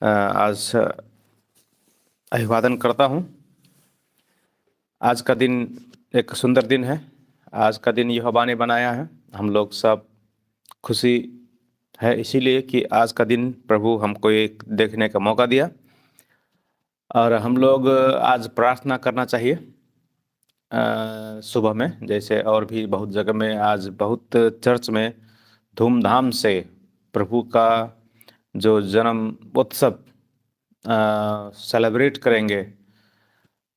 आज अभिवादन करता हूँ। आज का दिन एक सुंदर दिन है। आज का दिन यहोवा ने बनाया है। हम लोग सब खुशी है इसीलिए कि आज का दिन प्रभु हमको एक देखने का मौका दिया। और हम लोग आज प्रार्थना करना चाहिए सुबह में, जैसे और भी बहुत जगह में आज बहुत चर्च में धूमधाम से प्रभु का जो जन्म उत्सव सेलिब्रेट करेंगे।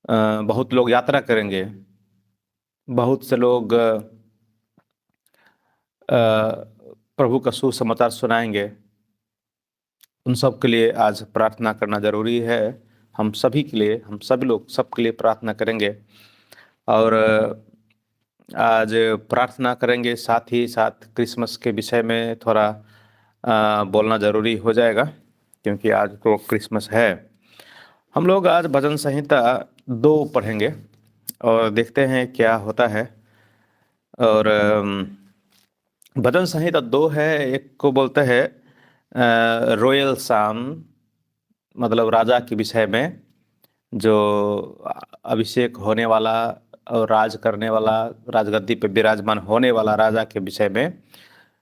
बहुत लोग यात्रा करेंगे, बहुत से लोग प्रभु का सुसमाचार सुनाएंगे। उन सब के लिए आज प्रार्थना करना जरूरी है। हम सभी के लिए, हम सभी लोग सबके लिए प्रार्थना करेंगे। और आज प्रार्थना करेंगे, साथ ही साथ क्रिसमस के विषय में थोड़ा बोलना ज़रूरी हो जाएगा, क्योंकि आज तो क्रिसमस है। हम लोग आज भजन संहिता 2 पढ़ेंगे और देखते हैं क्या होता है। और भजन संहिता 2 है। एक को बोलते हैं रॉयल साम, मतलब राजा के विषय में, जो अभिषेक होने वाला और राज करने वाला, राजगद्दी पे विराजमान होने वाला राजा के विषय में,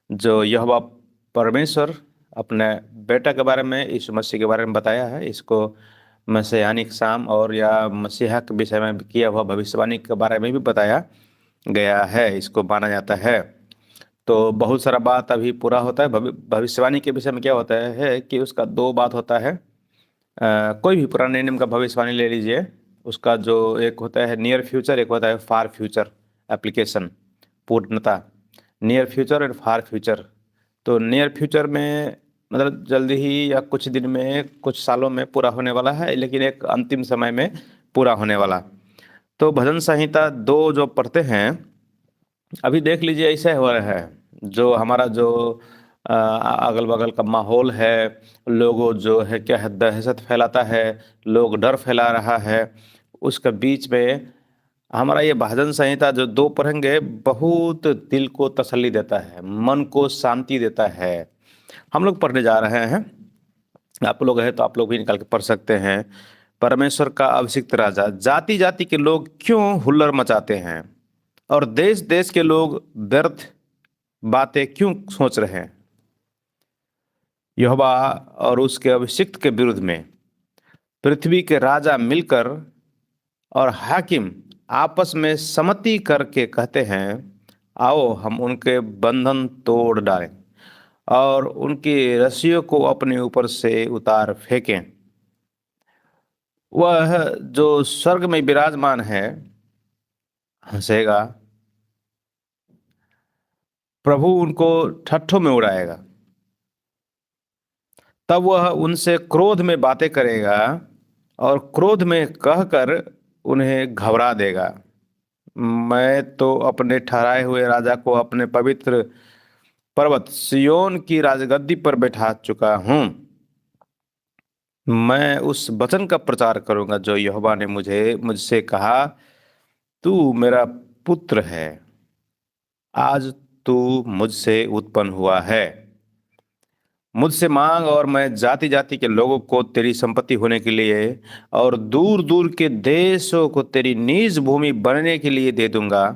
जो यहोवा परमेश्वर अपने बेटा के बारे में, यीशु मसीह के बारे में बताया है। इसको मसीहानिक साम और या मसीहा के विषय में किया हुआ भविष्यवाणी के बारे में भी बताया गया है। इसको माना जाता है। तो बहुत सारा बात अभी पूरा होता है। भविष्यवाणी के विषय में क्या होता है कि उसका 2 बात होता है। कोई भी पुराने नियम का भविष्यवाणी ले लीजिए, उसका जो एक होता है नियर फ्यूचर, एक होता है फार फ्यूचर एप्लीकेशन, पूर्णता। नियर फ्यूचर और फार फ्यूचर। तो नियर फ्यूचर में मतलब जल्दी ही या कुछ दिन में, कुछ सालों में पूरा होने वाला है, लेकिन एक अंतिम समय में पूरा होने वाला। तो भजन संहिता 2 जो पढ़ते हैं, अभी देख लीजिए ऐसा हो रहा है। जो हमारा जो अगल बगल का माहौल है, लोगों जो है क्या है, दहशत फैलाता है, लोग डर फैला रहा है, उसके बीच में हमारा ये भजन संहिता जो 2 पढ़ेंगे, बहुत दिल को तसल्ली देता है, मन को शांति देता है। हम लोग पढ़ने जा रहे हैं। आप लोग हैं तो आप लोग भी निकाल के पढ़ सकते हैं। परमेश्वर का अभिषिक्त राजा, जाति जाति के लोग क्यों हुल्लड़ मचाते हैं, और देश देश के लोग व्यर्थ बातें क्यों सोच रहे हैं। यहोवा और उसके अभिषिक्त के विरुद्ध में पृथ्वी के राजा मिलकर और हाकिम आपस में सम्मति करके कहते हैं, आओ हम उनके बंधन तोड़ डालें और उनकी रस्सियों को अपने ऊपर से उतार फेंकें। वह जो स्वर्ग में विराजमान है हंसेगा, प्रभु उनको ठट्ठों में उड़ाएगा। तब वह उनसे क्रोध में बातें करेगा और क्रोध में कहकर उन्हें घबरा देगा। मैं तो अपने ठहराए हुए राजा को अपने पवित्र पर्वत सिय्योन की राजगद्दी पर बैठा चुका हूँ। मैं उस वचन का प्रचार करूंगा जो यहोवा ने मुझसे कहा, तू मेरा पुत्र है, आज तू मुझसे उत्पन्न हुआ है। मुझसे मांग और मैं जाति जाति के लोगों को तेरी संपत्ति होने के लिए और दूर दूर के देशों को तेरी निज भूमि बनने के लिए दे दूंगा।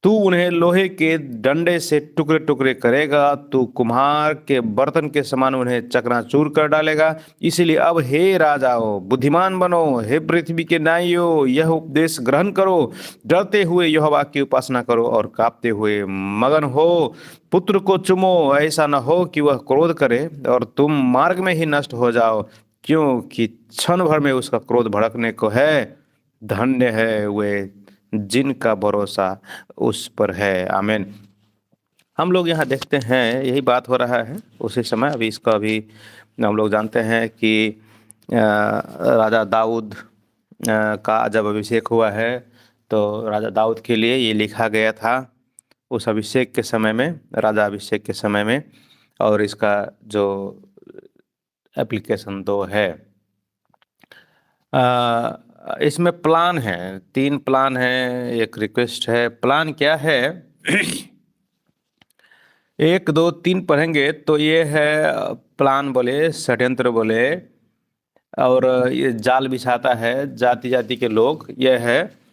तू उन्हें लोहे के डंडे से टुकड़े टुकड़े करेगा, तू कुम्हार के बर्तन के समान उन्हें चकनाचूर कर डालेगा। इसीलिए अब हे राजाओं, बुद्धिमान बनो, हे पृथ्वी के न्यायियों, यह उपदेश ग्रहण करो। डरते हुए यहोवा की उपासना करो और कांपते हुए मगन हो। पुत्र को चुमो, ऐसा न हो कि वह क्रोध करे और तुम मार्ग में ही नष्ट हो जाओ, क्योंकि क्षण भर में उसका क्रोध भड़कने को है। धन्य है वे जिनका भरोसा उस पर है। आमीन। हम लोग यहाँ देखते हैं यही बात हो रहा है उसी समय। अभी इसका अभी हम लोग जानते हैं कि राजा दाऊद का जब अभिषेक हुआ है, तो राजा दाऊद के लिए ये लिखा गया था उस अभिषेक के समय में, राजा अभिषेक के समय में। और इसका जो एप्लीकेशन 2 है, इसमें प्लान है, 3 प्लान है, एक रिक्वेस्ट है। प्लान क्या है? 1 2 3 पढ़ेंगे तो ये है प्लान बोले, षड्यंत्र बोले और ये जाल बिछाता है जाति जाति के लोग, यह है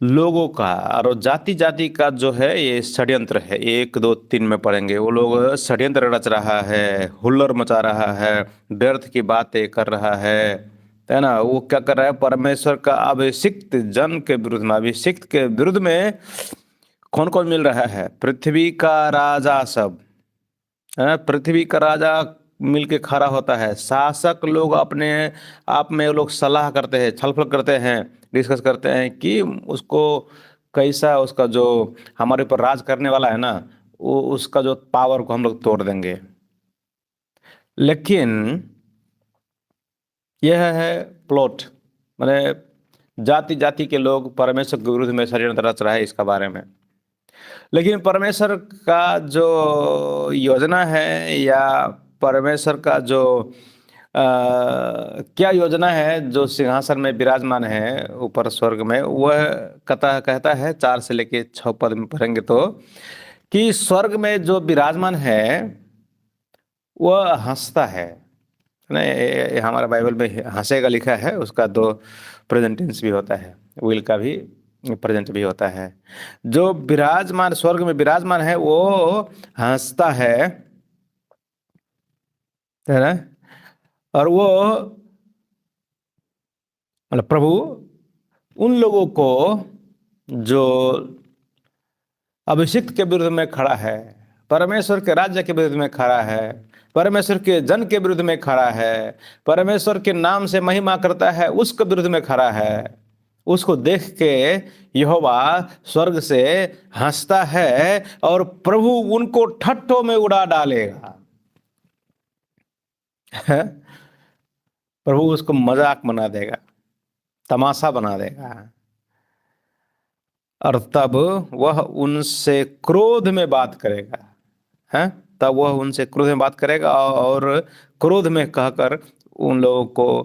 लोगों का। और जाति जाति का जो है ये षड्यंत्र है, 1 2 3 में पढ़ेंगे। वो लोग षड्यंत्र रच रहा है, हुल्लड़ मचा रहा है, व्यर्थ की बातें कर रहा है ना। वो क्या कर रहा है, परमेश्वर का अभिषिक्त जन के विरुद्ध में, अभिषिक्त के विरुद्ध में कौन कौन मिल रहा है, पृथ्वी का राजा सब है, पृथ्वी का राजा मिलके खड़ा होता है। शासक लोग अपने आप में वो लोग सलाह करते हैं, छलफल करते हैं, डिस्कस करते हैं कि उसको कैसा, उसका जो हमारे ऊपर राज करने वाला है ना, वो उसका जो पावर को हम लोग तोड़ देंगे। लेकिन यह है प्लॉट, मैंने जाति जाति के लोग परमेश्वर के विरुद्ध में षड्यंत्र रच रहा है इसका बारे में। लेकिन परमेश्वर का जो योजना है, या परमेश्वर का जो क्या योजना है, जो सिंहासन में विराजमान है ऊपर स्वर्ग में, वह कहता है 4 से लेके 6 पद में पढ़ेंगे तो, कि स्वर्ग में जो विराजमान है वह हंसता है ना। हमारा बाइबल में हंसेगा लिखा है, उसका 2 प्रेजेंट टेंस भी होता है, विल का भी प्रेजेंट भी होता है। जो विराजमान, स्वर्ग में विराजमान है वो हंसता है ना। और वो मतलब प्रभु उन लोगों को जो अभिषिक्त के विरुद्ध में खड़ा है, परमेश्वर के राज्य के विरुद्ध में खड़ा है, परमेश्वर के जन के विरुद्ध में खड़ा है, परमेश्वर के नाम से महिमा करता है, उसके विरुद्ध में खड़ा है, उसको देख के यहोवा स्वर्ग से हंसता है और प्रभु उनको ठट्ठों में उड़ा डालेगा। प्रभु उसको मजाक बना देगा, तमाशा बना देगा, और तब वह उनसे क्रोध में बात करेगा। है, तब वह उनसे क्रोध में बात करेगा और क्रोध में कहकर उन लोगों को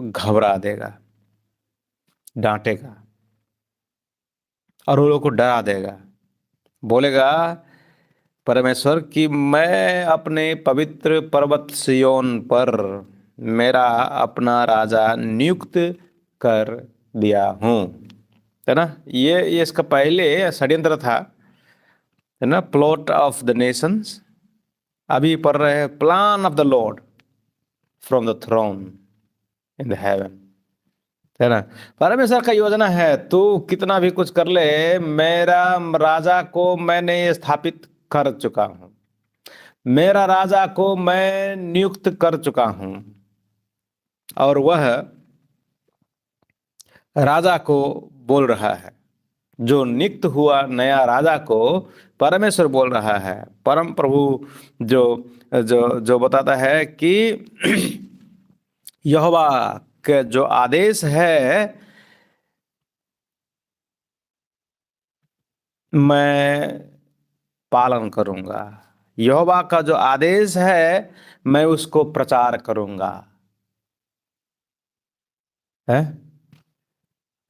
घबरा देगा, डांटेगा और उन लोगों को डरा देगा। बोलेगा परमेश्वर कि मैं अपने पवित्र पर्वत सिय्योन पर मेरा अपना राजा नियुक्त कर दिया हूँ, है ना। ये इसका पहले षड्यंत्र था, है ना, प्लॉट ऑफ द नेशंस। अभी पढ़ रहे हैं plan of the Lord from the throne in the heaven, है ना। परमेश्वर का योजना है, तू कितना भी कुछ कर ले, मेरा राजा को मैंने स्थापित कर चुका हूं, मेरा राजा को मैं नियुक्त कर चुका हूं। और वह राजा को बोल रहा है, जो नियुक्त हुआ नया राजा को परमेश्वर बोल रहा है। परम प्रभु जो जो जो बताता है कि यहोवा के जो आदेश है मैं पालन करूंगा, यहोवा का जो आदेश है मैं उसको प्रचार करूंगा। है,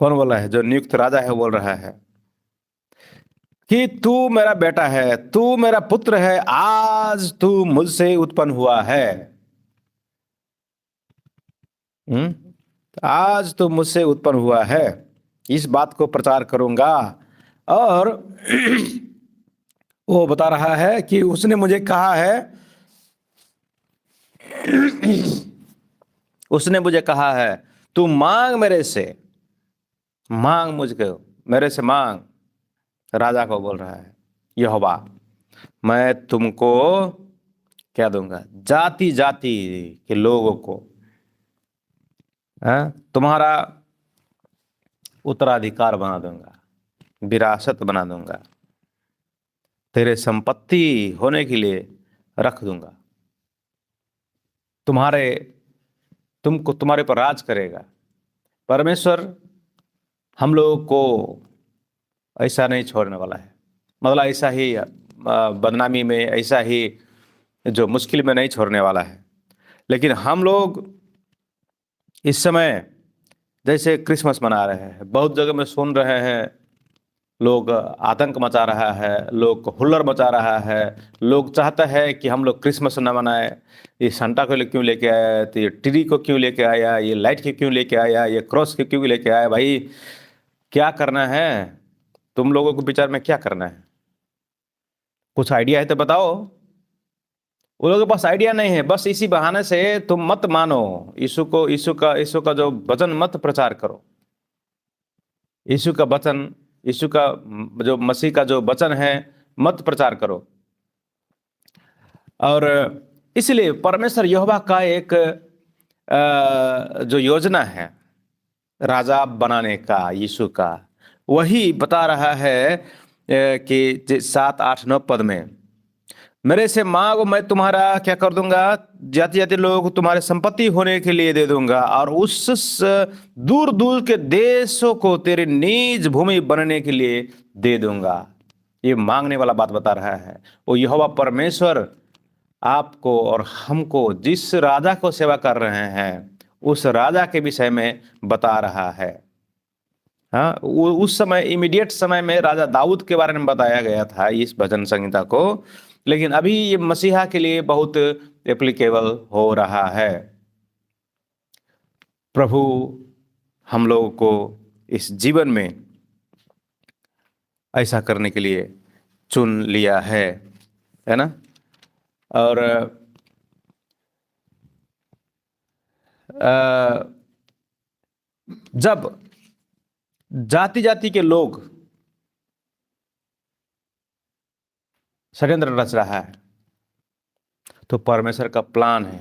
कौन बोला है, जो नियुक्त राजा है बोल रहा है कि तू मेरा बेटा है, तू मेरा पुत्र है, आज तू मुझसे उत्पन्न हुआ है। आज तो मुझसे उत्पन्न हुआ है, इस बात को प्रचार करूंगा। और वो बता रहा है कि उसने मुझे कहा है, उसने मुझे कहा है तू मांग मेरे से, मांग मुझको, मेरे से मांग। राजा को बोल रहा है यहोवा, मैं तुमको क्या दूंगा, जाति जाति के लोगों को तुम्हारा उत्तराधिकार बना दूंगा, विरासत बना दूंगा, तेरे संपत्ति होने के लिए रख दूंगा, तुमको तुम्हारे पर राज करेगा। परमेश्वर हम लोगों को ऐसा नहीं छोड़ने वाला है, मतलब ऐसा ही बदनामी में, ऐसा ही जो मुश्किल में नहीं छोड़ने वाला है। लेकिन हम लोग इस समय जैसे क्रिसमस मना रहे हैं, बहुत जगह में सुन रहे हैं लोग आतंक मचा रहा है, लोग हुल्लड़ मचा रहा है, लोग चाहता है कि हम लोग क्रिसमस न मनाए। ये सांता को क्यों लेके आया, तो ये ट्री को क्यों लेके आया, ये लाइट के क्यों लेके आया, ये क्रॉस के क्यों लेके आया। भाई क्या करना है तुम लोगों को, विचार में क्या करना है, कुछ आइडिया है तो बताओ। उन लोगों के पास आइडिया नहीं है, बस इसी बहाने से तुम मत मानो यीशु को, यीशु का जो वचन मत प्रचार करो। यीशु का वचन, यीशु का जो मसीह का जो वचन है मत प्रचार करो। और इसलिए परमेश्वर यहोवा का एक जो योजना है राजा बनाने का यीशु का, वही बता रहा है कि 7, 8, 9 पद में, मेरे से मांगो मैं तुम्हारा क्या कर दूंगा, जाति जाति लोगों को तुम्हारे संपत्ति होने के लिए दे दूंगा, और उस दूर दूर के देशों को तेरे निज भूमि बनने के लिए दे दूंगा। ये मांगने वाला बात बता रहा है। वो यहोवा परमेश्वर आपको और हमको जिस राजा को सेवा कर रहे हैं उस राजा के विषय में बता रहा है। हाँ, उस समय इमीडिएट समय में राजा दाऊद के बारे में बताया गया था इस भजन संहिता को, लेकिन अभी ये मसीहा के लिए बहुत एप्लीकेबल हो रहा है। प्रभु हम लोगों को इस जीवन में ऐसा करने के लिए चुन लिया है ना। और जब जाति जाति के लोग षड्यंत्र रच रहा है तो परमेश्वर का प्लान है,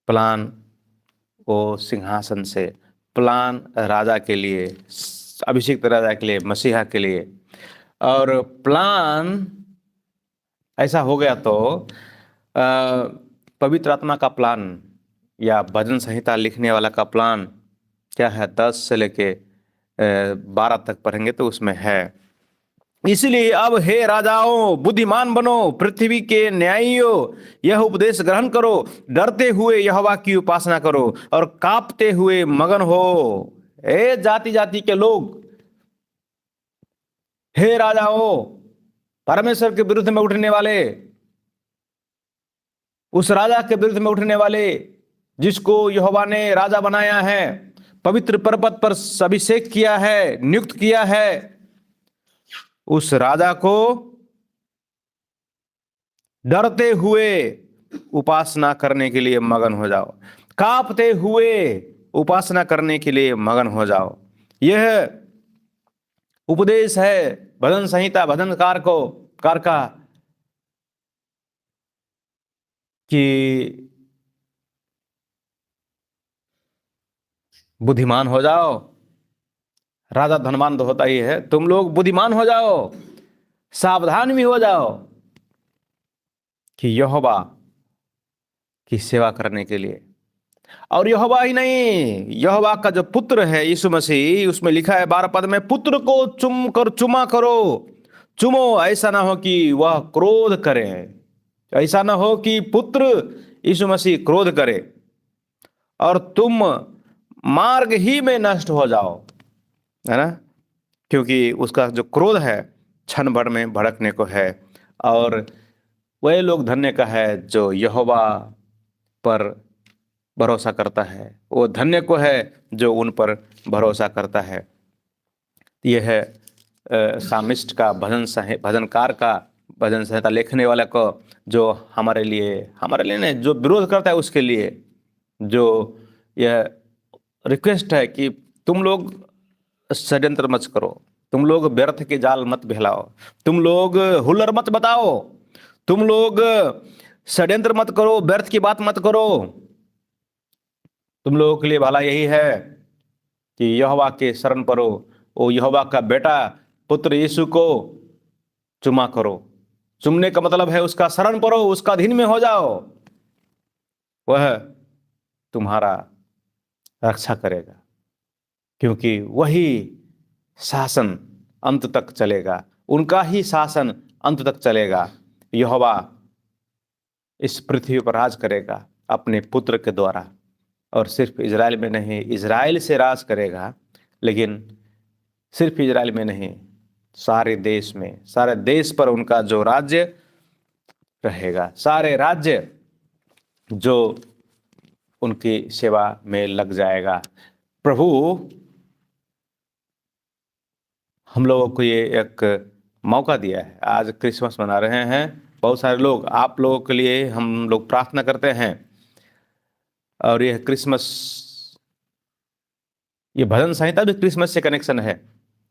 प्लान वो सिंहासन से, प्लान राजा के लिए, अभिषिक्त राजा के लिए, मसीहा के लिए। और प्लान ऐसा हो गया तो पवित्र आत्मा का प्लान या भजन संहिता लिखने वाला का प्लान क्या है, 10 से लेके 12 तक पढ़ेंगे तो उसमें है। इसलिए अब हे राजाओं बुद्धिमान बनो, पृथ्वी के न्यायियों यह उपदेश ग्रहण करो, डरते हुए यहोवा की उपासना करो और कांपते हुए मगन हो। हे जाति जाति के लोग, हे राजाओं, परमेश्वर के विरुद्ध में उठने वाले, उस राजा के विरुद्ध में उठने वाले जिसको यहोवा ने राजा बनाया है, पवित्र पर्वत पर अभिषेक किया है, नियुक्त किया है, उस राजा को डरते हुए उपासना करने के लिए मगन हो जाओ, कांपते हुए उपासना करने के लिए मगन हो जाओ। यह उपदेश है भजन संहिता भजनकार का कि बुद्धिमान हो जाओ। राजा धनवान तो होता ही है, तुम लोग बुद्धिमान हो जाओ, सावधान भी हो जाओ कि यहोवा की सेवा करने के लिए। और यहोवा ही नहीं, यहोवा का जो पुत्र है यीशु मसीह, उसमें लिखा है 12 पद में, पुत्र को चुमा करो, चुमो, ऐसा ना हो कि वह क्रोध करे, ऐसा ना हो कि पुत्र यीशु मसीह क्रोध करे और तुम मार्ग ही में नष्ट हो जाओ, है ना। क्योंकि उसका जो क्रोध है क्षण भर में भड़कने को है। और वह लोग धन्य का है जो यहोवा पर भरोसा करता है, वो धन्य को है जो उन पर भरोसा करता है। यह है सामिष्ट का भजनकार का, भजन संहिता लिखने वाले को, जो हमारे लिए नहीं, जो विरोध करता है उसके लिए जो यह रिक्वेस्ट है कि तुम लोग षड्यंत्र मत करो, तुम लोग व्यर्थ के जाल मत बहलाओ, तुम लोग हुल्लड़ मत बताओ, तुम लोग षड्यंत्र मत करो, व्यर्थ की बात मत करो। तुम लोगों के लिए भला यही है कि यहोवा के शरण परो, वो यहोवा का बेटा पुत्र यीशु को चुमा करो। चुमने का मतलब है उसका शरण परो, उसका अधीन में हो जाओ, वह तुम्हारा रक्षा करेगा, क्योंकि वही शासन अंत तक चलेगा, उनका ही शासन अंत तक चलेगा। यहोवा इस पृथ्वी पर राज करेगा अपने पुत्र के द्वारा, और सिर्फ इजराइल में नहीं, इजराइल से राज करेगा, लेकिन सिर्फ इजराइल में नहीं, सारे देश में, सारे देश पर उनका जो राज्य रहेगा, सारे राज्य जो उनकी सेवा में लग जाएगा। प्रभु हम लोगों को ये एक मौका दिया है, आज क्रिसमस मना रहे हैं बहुत सारे लोग, आप लोगों के लिए हम लोग प्रार्थना करते हैं। और यह क्रिसमस, ये भजन संहिता भी क्रिसमस से कनेक्शन है,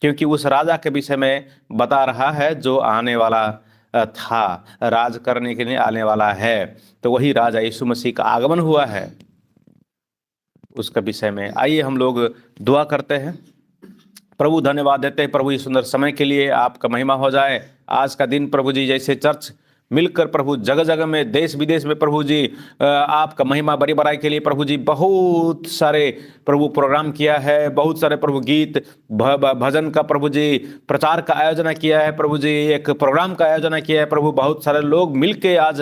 क्योंकि उस राजा के विषय में बता रहा है जो आने वाला था, राज करने के लिए आने वाला है। तो वही राजा यीशु मसीह का आगमन हुआ है, उसका विषय में आइए हम लोग दुआ करते हैं। प्रभु धन्यवाद देते हैं प्रभु इस सुंदर समय के लिए, आपका महिमा हो जाए। आज का दिन प्रभु जी जैसे चर्च मिलकर प्रभु जगह जगह में, देश विदेश में प्रभु जी आपका महिमा बड़ी बड़ाई के लिए प्रभु जी बहुत सारे प्रभु प्रोग्राम किया है, बहुत सारे प्रभु गीत भजन का प्रभु जी प्रचार का आयोजन किया है, प्रभु जी एक प्रोग्राम का आयोजन किया है प्रभु। बहुत सारे लोग मिलके आज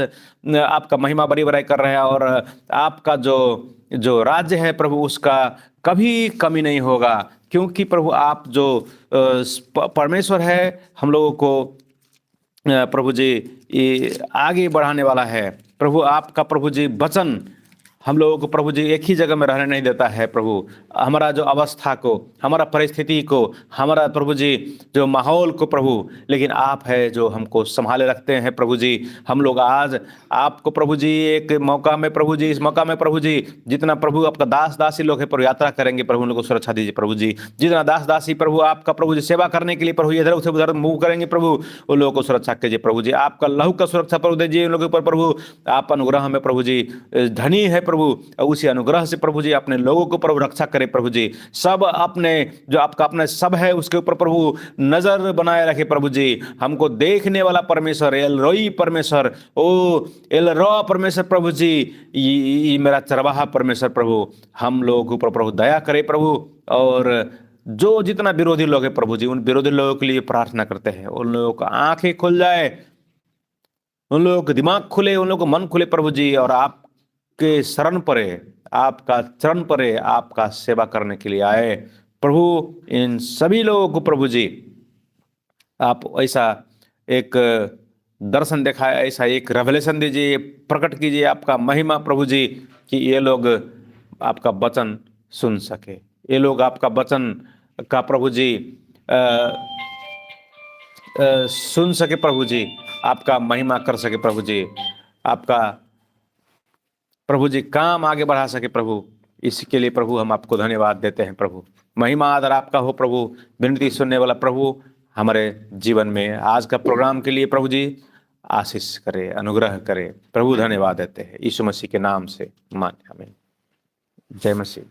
आपका महिमा बड़ी बड़ाई कर रहे हैं, और आपका जो राज्य है प्रभु उसका कभी कमी नहीं होगा, क्योंकि प्रभु आप जो परमेश्वर है हम लोगों को प्रभु जी ये आगे बढ़ाने वाला है। प्रभु आपका प्रभु जी वचन हम लोगों को प्रभु जी एक ही जगह में रहने नहीं देता है प्रभु। हमारा जो अवस्था को, हमारा परिस्थिति को, हमारा प्रभु जी जो माहौल को प्रभु, लेकिन आप है जो हमको संभाले रखते हैं प्रभु जी। हम लोग आज आपको प्रभु जी एक मौका में प्रभु जी, इस मौका में प्रभु जी जितना प्रभु आपका दास दासी लोग है प्रभु यात्रा करेंगे प्रभु, उन लोगों को सुरक्षा दीजिए प्रभु जी। जितना दास दासी प्रभु आपका प्रभु जी सेवा करने के लिए प्रभु इधर से उधर मूव करेंगे प्रभु, उन लोगों को सुरक्षा कीजिए प्रभु जी। आपका लहू का सुरक्षा प्रभु दीजिए उन लोगों पर प्रभु। आप अनुग्रह में प्रभु जी धनी है प्रभु, उसी अनुग्रह से प्रभु जी अपने लोगों को प्रभु रक्षा करे प्रभु जी। सब अपने जो आपका अपने सब है उसके ऊपर प्रभु नजर बनाए रखे प्रभु जी। हमको देखने वाला परमेश्वर एल रोई परमेश्वर, ओ एल रो परमेश्वर प्रभु जी, ये मेरा चरवाहा परमेश्वर प्रभु, हम लोगों के ऊपर प्रभु दया करे प्रभु। और जो जितना विरोधी लोग है प्रभु जी, उन विरोधी लोगों के लिए प्रार्थना करते हैं, उन लोगों को आंखें खुल जाए, उन लोगों को दिमाग खुले, उन लोगों को मन खुले प्रभु जी, और आपके शरण परे, आपका चरण परे, आपका सेवा करने के लिए आए प्रभु। इन सभी लोगों को प्रभु जी आप ऐसा एक दर्शन दिखाए, ऐसा एक रेवलेशन दीजिए, प्रकट कीजिए आपका महिमा प्रभु जी, कि ये लोग आपका वचन सुन सके, ये लोग आपका वचन का प्रभु जी सुन सके प्रभु जी, आपका महिमा कर सके प्रभु जी, आपका प्रभु जी काम आगे बढ़ा सके प्रभु। इसके लिए प्रभु हम आपको धन्यवाद देते हैं प्रभु। महिमा आदर आपका हो प्रभु। विनती सुनने वाला प्रभु हमारे जीवन में आज का प्रोग्राम के लिए प्रभु जी आशीष करे, अनुग्रह करे प्रभु। धन्यवाद देते हैं यीशु मसीह के नाम से, मान्य। आमीन। जय मसीह।